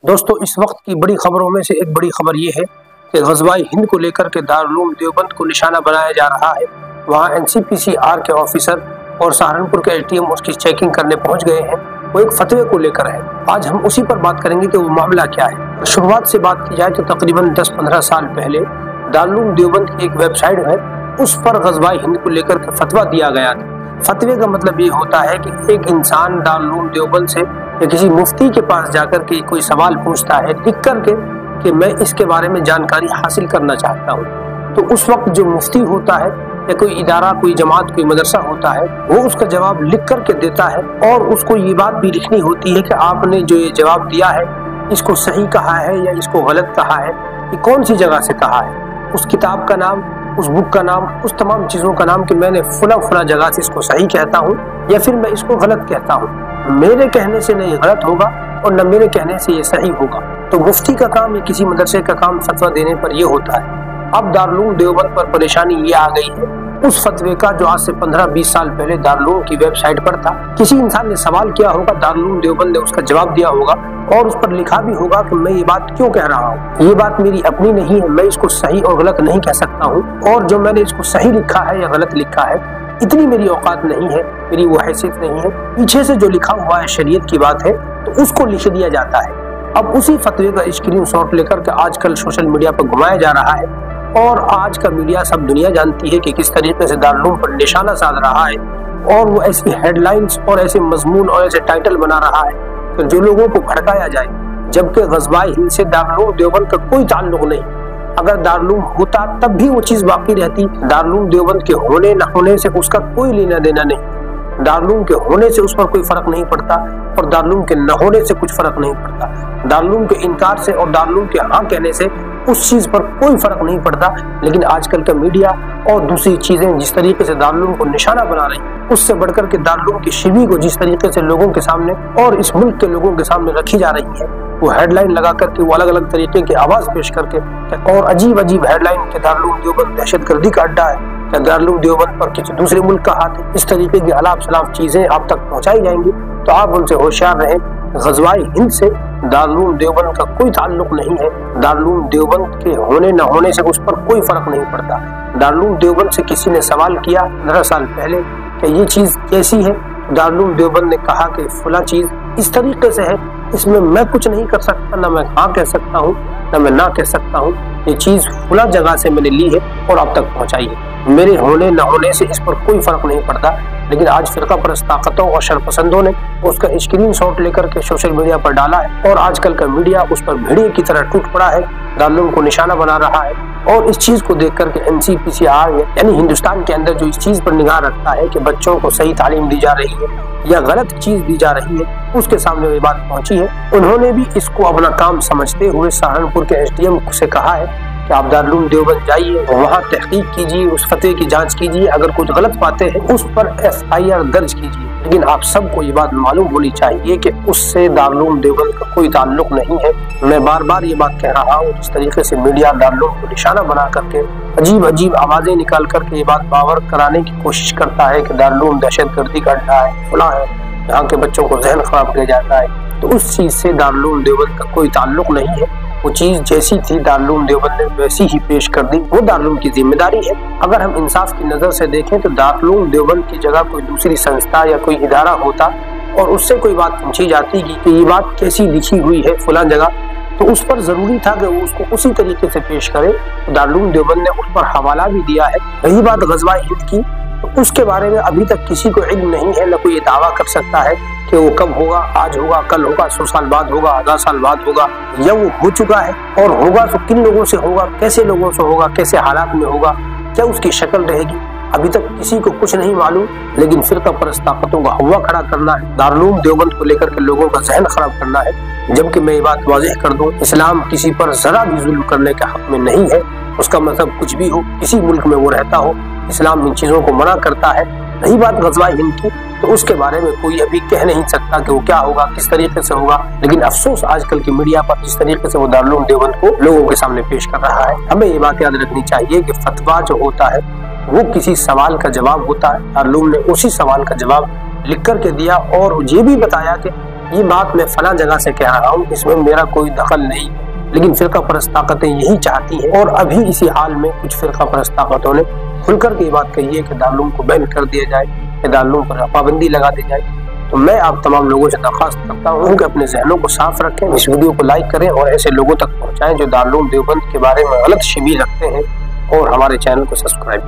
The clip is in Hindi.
दोस्तों, इस वक्त की बड़ी खबरों में से एक बड़ी खबर ये है कि ग़ज़वाए हिंद को लेकर के दारुल उलूम देवबंद को निशाना बनाया जा रहा है। वहाँ NCPCR के ऑफिसर और सहारनपुर के ATM उसकी चेकिंग करने पहुंच गए हैं। वो एक फतवे को लेकर है। आज हम उसी पर बात करेंगे कि वो मामला क्या है। शुरुआत से बात की जाए तो तकरीबन 10-15 साल पहले दारुल उलूम देवबंद की एक वेबसाइट है, उस पर ग़ज़वाए हिंद को लेकर के फतवा दिया गया था। फतवे का मतलब ये होता है कि एक इंसान दारुल उलूम देवबंद से या किसी मुफ्ती के पास जाकर के कोई सवाल पूछता है लिख करके कि मैं इसके बारे में जानकारी हासिल करना चाहता हूँ, तो उस वक्त जो मुफ्ती होता है या कोई इदारा, कोई जमात, कोई मदरसा होता है, वो उसका जवाब लिख करके देता है और उसको ये बात भी लिखनी होती है कि आपने जो ये जवाब दिया है इसको सही कहा है या इसको गलत कहा है, ये कौन सी जगह से कहा है, उस किताब का नाम, उस बुक का नाम, उस तमाम चीज़ों का नाम कि मैंने फला जगह से इसको सही कहता हूँ या फिर मैं इसको गलत कहता हूँ। मेरे कहने से न ये गलत होगा और न मेरे कहने से ये सही होगा। तो मुफ्ती का काम या किसी मदरसे का काम फतवा देने पर यह होता है। अब दारुल उलूम देवबंद पर परेशानी ये आ गई है उस फतवे का जो आज से 15-20 साल पहले दारुल उलूम की वेबसाइट पर था। किसी इंसान ने सवाल किया होगा, दारुल उलूम देवबंद ने उसका जवाब दिया होगा और उस पर लिखा भी होगा कि मैं ये बात क्यों कह रहा हूँ, ये बात मेरी अपनी नहीं है, मैं इसको सही और गलत नहीं कह सकता हूँ, और जो मैंने इसको सही लिखा है या गलत लिखा है इतनी मेरी औकात नहीं है, मेरी वो हैसियत नहीं है। पीछे से जो लिखा हुआ है शरीयत की बात है तो उसको लिख दिया जाता है। अब उसी फतवे का स्क्रीनशॉट लेकर के आजकल सोशल मीडिया पर घुमाया जा रहा है और आज का मीडिया, सब दुनिया जानती है कि किस तरीके से दारुल उलूम पर निशाना साध रहा है और वो ऐसी हेडलाइंस और ऐसे मजमून और ऐसे टाइटल बना रहा है कि जो लोगों को भड़काया जाए, जबकि ग़ज़वाए हिंद से दारुल उलूम देवबंद का कोई ताल्लुक नहीं। अगर दारुल उलूम होता तब भी वो चीज़ बाकी रहती। दारुल उलूम देवबंद के होने न होने से उसका कोई लेना देना नहीं। दारुल उलूम के होने से उस पर कोई फर्क नहीं पड़ता और दारुल उलूम के न होने से कुछ फर्क नहीं पड़ता। दारुल उलूम के इनकार से और दारुल उलूम के हाँ कहने से उस चीज पर कोई फर्क नहीं पड़ता। लेकिन आजकल का मीडिया और दूसरी चीजें जिस तरीके से दारुल उलूम को निशाना बना रही, उससे बढ़कर के दारुल उलूम की शिवी को जिस तरीके से लोगों के सामने और इस मुल्क के लोगों के सामने रखी जा रही है, वो हेडलाइन लगा करके, वो अलग अलग तरीके की आवाज पेश करके और अजीब हेडलाइन के दारुल उलूम देवबंद दहशतगर्दी का अड्डा है, क्या दारुल उलूम देवबंद पर किसी दूसरे मुल्क का हाथ है, इस तरीके की अलाप सलाफ चीजें आप तक पहुंचाई जाएंगी। तो आप उनसे होशियार रहें। ग़ज़वाए हिंद से दारुल उलूम देवबंद का कोई ताल्लुक नहीं है। दारुल उलूम देवबंद के होने न होने से उस पर कोई फर्क नहीं पड़ता। दारुल उलूम देवबंद से किसी ने सवाल किया 15 साल पहले कि ये चीज कैसी है, दारुल उलूम देवबंद ने कहा कि फला चीज इस तरीके से है, इसमें मैं कुछ नहीं कर सकता, ना मैं हाँ कह सकता हूँ ना मैं ना कह सकता हूँ, ये चीज फला जगह से मैंने ली है और अब तक पहुंचाई है। मेरे होने न होने से इस पर कोई फर्क नहीं पड़ता। लेकिन आज फिरका परस्त ताकतों और शरपसंदों ने उसका स्क्रीनशॉट लेकर के सोशल मीडिया पर डाला है और आजकल का मीडिया उस पर भेड़िए की तरह टूट पड़ा है, दारुल उलूम को निशाना बना रहा है। और इस चीज को देख करके NCPCR यानी हिंदुस्तान के अंदर जो इस चीज पर निगाह रखता है कि बच्चों को सही तालीम दी जा रही है या गलत चीज दी जा रही है, उसके सामने ये बात पहुंची है। उन्होंने भी इसको अपना काम समझते हुए सहारनपुर के SDM से कहा है कि आप दारुल उलूम देवबंद जाइए, वहाँ तहकीक कीजिए, उस फतवे की जांच कीजिए, अगर कुछ गलत बातें हैं उस पर FIR दर्ज कीजिए। लेकिन आप सबको ये बात मालूम होनी चाहिए कि उससे दारुल उलूम देवबंद का कोई ताल्लुक नहीं है। मैं बार बार ये बात कह रहा हूँ। जिस तरीके से मीडिया दारुल उलूम को निशाना बना करके अजीब आवाजें निकाल करके ये बात बावर कराने की कोशिश करता है कि दारुल उलूम दहशतगर्दी का अड्डा है, फला है, यहाँ के बच्चों को जहन खराब किया जाता है, तो उस चीज से दारुल उलूम देवबंद का कोई ताल्लुक नहीं है। वो चीज जैसी थी दारुल उलूम देवबंद ने वैसी ही पेश कर दी, वो दारुल उलूम की जिम्मेदारी है। अगर हम इंसाफ की नजर से देखें तो दारुल उलूम देवबंद की जगह कोई दूसरी संस्था या कोई इदारा होता और उससे कोई बात पूछी जाती कि ये बात कैसी लिखी हुई है फलां जगह, तो उस पर जरूरी था कि वो उसको उसी तरीके से पेश करे। दारुल उलूम देवबंद ने उस पर हवाला भी दिया है। रही बात ग़ज़वाए हिंद की, तो उसके बारे में अभी तक किसी को इल्म नहीं है, न कोई ये दावा कर सकता है कि वो कब होगा, आज होगा, कल होगा, 100 साल बाद होगा, 1000 साल बाद होगा, या वो हो चुका है और होगा तो किन लोगों से होगा, कैसे लोगों से होगा, कैसे हालात में होगा, क्या उसकी शक्ल रहेगी, अभी तक किसी को कुछ नहीं मालूम। लेकिन फिरका परस्त ताकतों का हवा खड़ा करना है, दारुल उलूम देवबंद को लेकर के लोगों का जहन खराब करना है। जबकि मैं ये बात वाज़ेह कर दूं, इस्लाम किसी पर जरा भी जुल्म करने के हक में नहीं है। उसका मतलब कुछ भी हो, किसी मुल्क में वो रहता हो, इस्लाम इन चीजों को मना करता है। रही बात ग़ज़वाए हिंद की, तो उसके बारे में कोई अभी कह नहीं सकता कि वो क्या होगा, किस तरीके से होगा। लेकिन अफसोस आजकल की मीडिया पर जिस तरीके से वो दारुल उलूम देवबंद को लोगों के सामने पेश कर रहा है। हमें ये बात याद रखनी चाहिए कि फतवा जो होता है वो किसी सवाल का जवाब होता है। दारुल उलूम ने उसी सवाल का जवाब लिख कर के दिया और ये भी बताया कि ये बात मैं फला जगह से कह रहा हूँ, इसमें मेरा कोई दखल नहीं, लेकिन फिरका परस्त ताकतें यही चाहती हैं। और अभी इसी हाल में कुछ फिरका परस्त ताकतों ने खुलकर के बात कही है कि दारूम को बैन कर दिया जाए, कि दारूम पर पाबंदी लगा दी जाए। तो मैं आप तमाम लोगों से दरख्वास्त करता हूँ कि अपने जहनों को साफ रखें, इस वीडियो को लाइक करें और ऐसे लोगों तक पहुँचाएं जो दारूम देवबंद के बारे में गलत शिबी रखते हैं, और हमारे चैनल को सब्सक्राइब